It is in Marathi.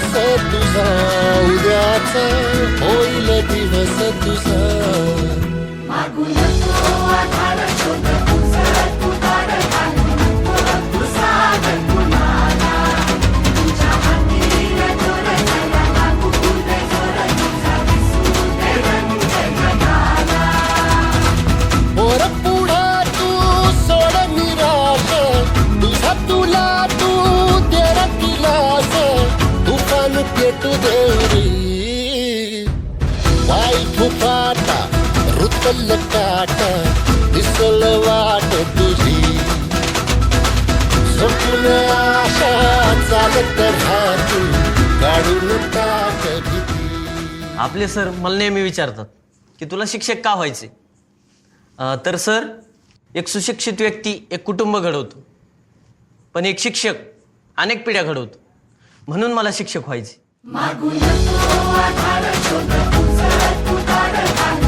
दिवस तुझा उद्याचा होईल दिवस तुझा मागू नको आधार शोध उसळ तू दार घालू नको तू सागर कुणाला तुझ्या हातीला जोर चला लागू दे जोर तुझा दिसू दे रंग जगाला पोर पुढा तू सोड निराश तुझा तुला तू तेरा दिलास तुफान पेटू देवरी वाई फुफाटा रुतल काटा दिसल वाट तुझी स्वप्न आशा चालत राहतू काढून टाक भीती. आपले सर मला नेहमी विचारतात की तुला शिक्षक का व्हायचे. तर सर, एक सुशिक्षित व्यक्ती एक कुटुंब घडवतो, पण एक शिक्षक अनेक पिढ्या घडवतो. म्हणून मला शिक्षक व्हायचे. मागू नको आधार शोध उसळ तू दार घालू